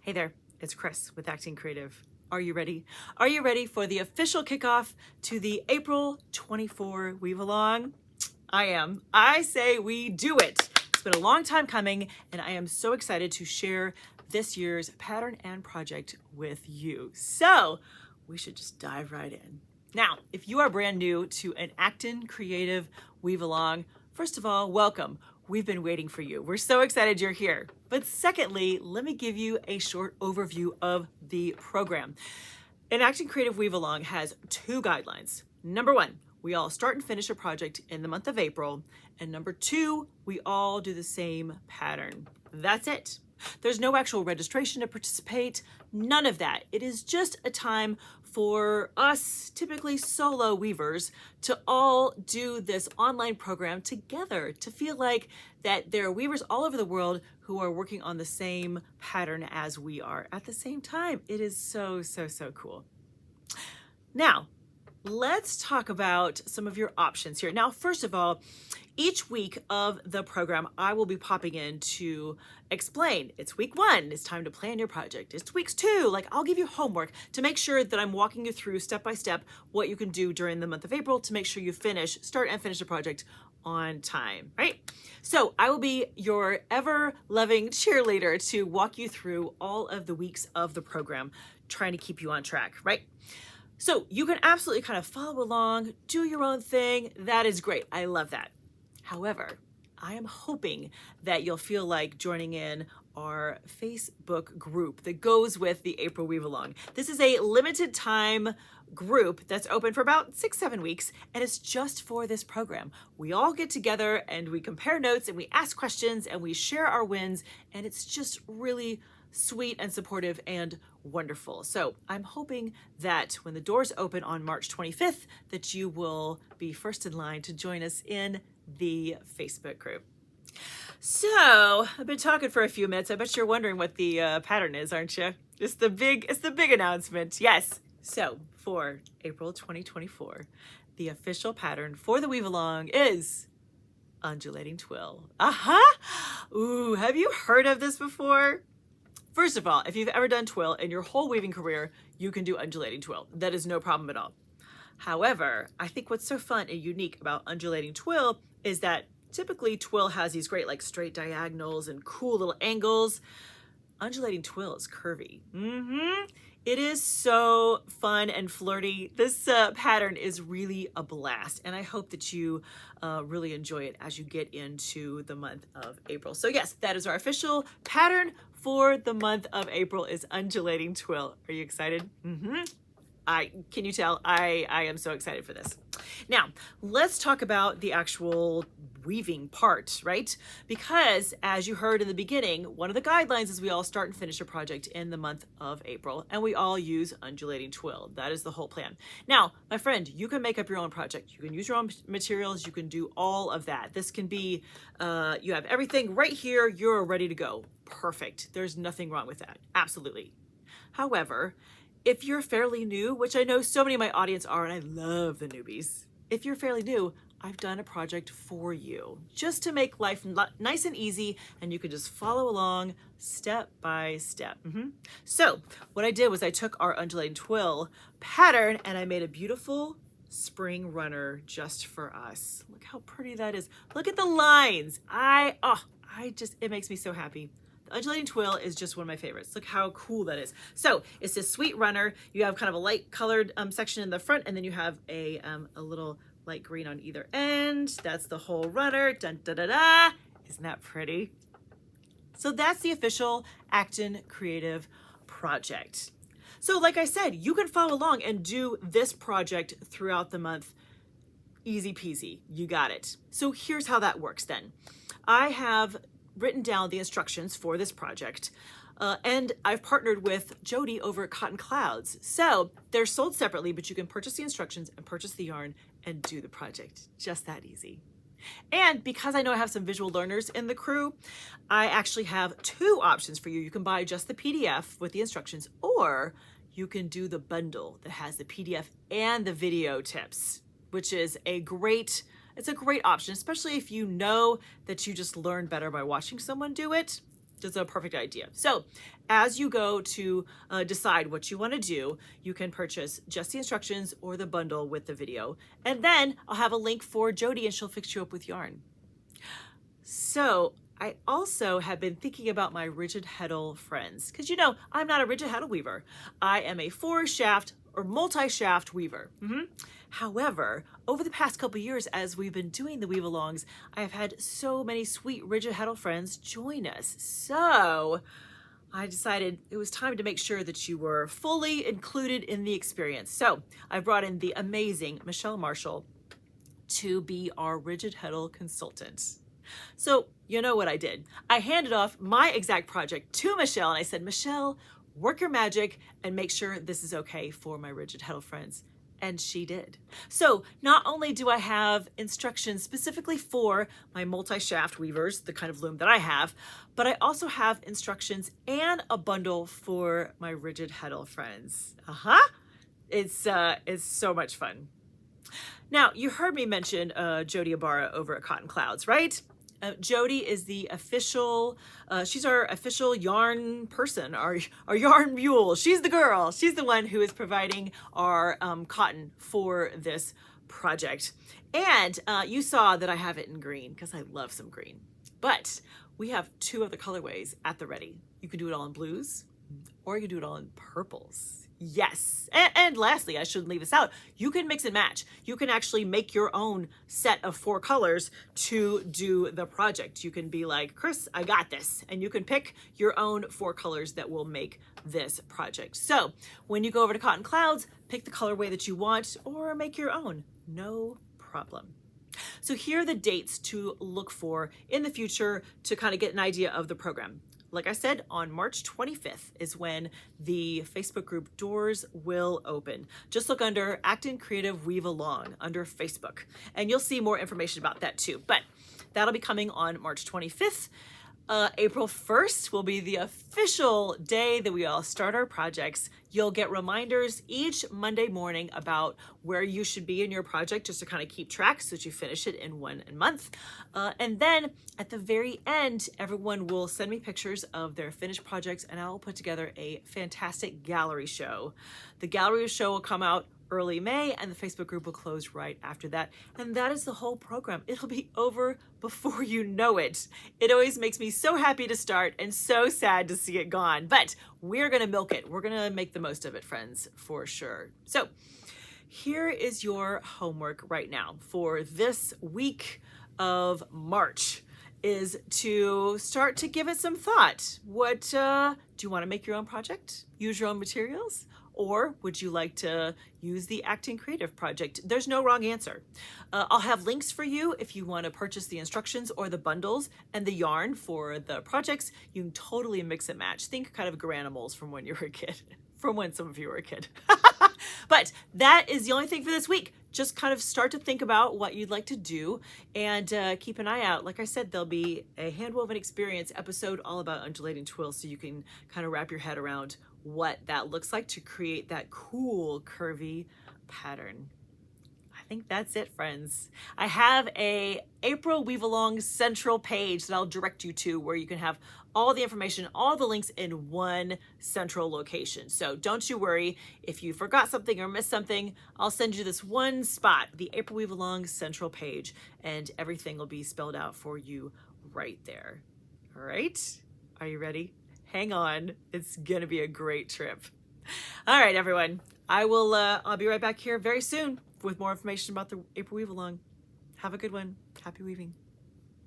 Hey there, it's Chris with Acton Creative. Are you ready? Are you ready for the official kickoff to the April 24 Weave Along? I am. I say we do it. It's been a long time coming, and I am so excited to share this year's pattern and project with you. So we should just dive right in. Now, if you are brand new to an Acton Creative Weave Along, first of all, welcome. We've been waiting for you. We're so excited you're here. But secondly, let me give you a short overview of the program. An Acton Creative Weave Along has two guidelines. Number one, we all start and finish a project in the month of April. And number two, we all do the same pattern. That's it. There's no actual registration to participate, none of that. It is just a time for us, typically solo weavers, to all do this online program together, to feel like that there are weavers all over the world who are working on the same pattern as we are at the same time. It is so, so, so cool. Now, let's talk about some of your options here. Now, first of all, each week of the program, I will be popping in to explain. It's week one, it's time to plan your project. It's weeks two, like I'll give you homework to make sure that I'm walking you through step by step what you can do during the month of April to make sure you start and finish the project on time, right? So I will be your ever-loving cheerleader to walk you through all of the weeks of the program, trying to keep you on track, right? So you can absolutely kind of follow along, do your own thing. That is great. I love that. However, I am hoping that you'll feel like joining in our Facebook group that goes with the April Weave Along. This is a limited time group that's open for about 6-7 weeks, and it's just for this program. We all get together and we compare notes and we ask questions and we share our wins, and it's just really sweet and supportive and wonderful. So I'm hoping that when the doors open on March 25th, that you will be first in line to join us in the Facebook group. So I've been talking for a few minutes. I bet you're wondering what the pattern is, aren't you? It's the big announcement. Yes. So for April 2024, the official pattern for the Weave Along is undulating twill. Ooh, have you heard of this before? First of all, if you've ever done twill in your whole weaving career, you can do undulating twill. That is no problem at all. However, I think what's so fun and unique about undulating twill is that typically twill has these great like straight diagonals and cool little angles. Undulating twill is curvy. It is so fun and flirty. This pattern is really a blast, and I hope that you really enjoy it as you get into the month of April. So yes, that is our official pattern for the month of April is undulating twill. Are you excited? Can you tell? I am so excited for this. Now, let's talk about the actual weaving part, right? Because as you heard in the beginning, one of the guidelines is we all start and finish a project in the month of April, and we all use undulating twill. That is the whole plan. Now, my friend, you can make up your own project. You can use your own materials. You can do all of that. This can be, you have everything right here. You're ready to go. Perfect. There's nothing wrong with that. Absolutely. However, if you're fairly new, which I know so many of my audience are, and I love the newbies. If you're fairly new, I've done a project for you just to make life nice and easy, and you can just follow along step by step. So what I did was I took our undulating twill pattern and I made a beautiful spring runner just for us. Look how pretty that is. Look at the lines. It makes me so happy. The undulating twill is just one of my favorites. Look how cool that is. So it's this sweet runner. You have kind of a light colored section in the front, and then you have a little light green on either end. That's the whole runner. Dun, da, da, da. Isn't that pretty? So that's the official Acton Creative project. So like I said, you can follow along and do this project throughout the month. Easy peasy. You got it. So here's how that works then. I have written down the instructions for this project. And I've partnered with Jody over at Cotton Clouds. So they're sold separately, but you can purchase the instructions and purchase the yarn and do the project. Just that easy. And because I know I have some visual learners in the crew, I actually have two options for you. You can buy just the PDF with the instructions, or you can do the bundle that has the PDF and the video tips, which is it's a great option, especially if you know that you just learn better by watching someone do it. Just a perfect idea. So as you go to decide what you want to do, you can purchase just the instructions or the bundle with the video. And then I'll have a link for Jody and she'll fix you up with yarn. So I also have been thinking about my Ridgid Hadle friends, because you know, I'm not a Ridgid Hadle weaver. I am a 4-shaft or multi-shaft weaver. However, over the past couple years, as we've been doing the weave alongs, I have had so many sweet Ridgid Hadle friends join us. So I decided it was time to make sure that you were fully included in the experience. So I brought in the amazing Michelle Marshall to be our Ridgid Hadle consultant. So you know what I did? I handed off my exact project to Michelle and I said, Michelle, work your magic and make sure this is okay for my Ridgid Hadle friends. And she did. So not only do I have instructions specifically for my multi-shaft weavers, the kind of loom that I have, but I also have instructions and a bundle for my Ridgid Hadle friends. It's so much fun. Now, you heard me mention Jody Ibarra over at Cotton Clouds, right? Jody is the official, she's our official yarn person, our yarn mule. She's the girl. She's the one who is providing our cotton for this project. And you saw that I have it in green because I love some green. But we have 2 of the colorways at the ready. You can do it all in blues or you can do it all in purples. Yes. And lastly, I shouldn't leave this out. You can mix and match. You can actually make your own set of 4 colors to do the project. You can be like, Chris, I got this. And you can pick your own 4 colors that will make this project. So when you go over to Cotton Clouds, pick the colorway that you want or make your own. No problem. So here are the dates to look for in the future to kind of get an idea of the program. Like I said, on March 25th is when the Facebook group doors will open. Just look under Acton Creative Weave Along under Facebook, and you'll see more information about that too. But that'll be coming on March 25th. April 1st will be the official day that we all start our projects. You'll get reminders each Monday morning about where you should be in your project just to kind of keep track so that you finish it in 1 month. And then at the very end, everyone will send me pictures of their finished projects and I will put together a fantastic gallery show. The gallery show will come out early May and the Facebook group will close right after that. And that is the whole program. It'll be over before you know it. It always makes me so happy to start and so sad to see it gone, but we're gonna milk it. We're gonna make the most of it, friends, for sure. So here is your homework right now for this week of March is to start to give it some thought. What, do you wanna make your own project? Use your own materials? Or would you like to use the Acton Creative project? There's no wrong answer. I'll have links for you if you want to purchase the instructions or the bundles and the yarn for the projects. You can totally mix and match. Think kind of Garanimals from when you were a kid, from when some of you were a kid. But that is the only thing for this week. Just kind of start to think about what you'd like to do and keep an eye out. Like I said, there'll be a Handwoven Experience episode all about undulating twill so you can kind of wrap your head around what that looks like to create that cool curvy pattern. I think that's it, friends. I have a April Weave Along central page that I'll direct you to where you can have all the information, all the links in one central location. So don't you worry if you forgot something or missed something. I'll send you this one spot, the April Weave Along central page, and everything will be spelled out for you right there. All right, are you ready? Hang on, it's gonna be a great trip. All right, everyone, I'll be right back here very soon with more information about the April Weave Along. Have a good one. Happy weaving.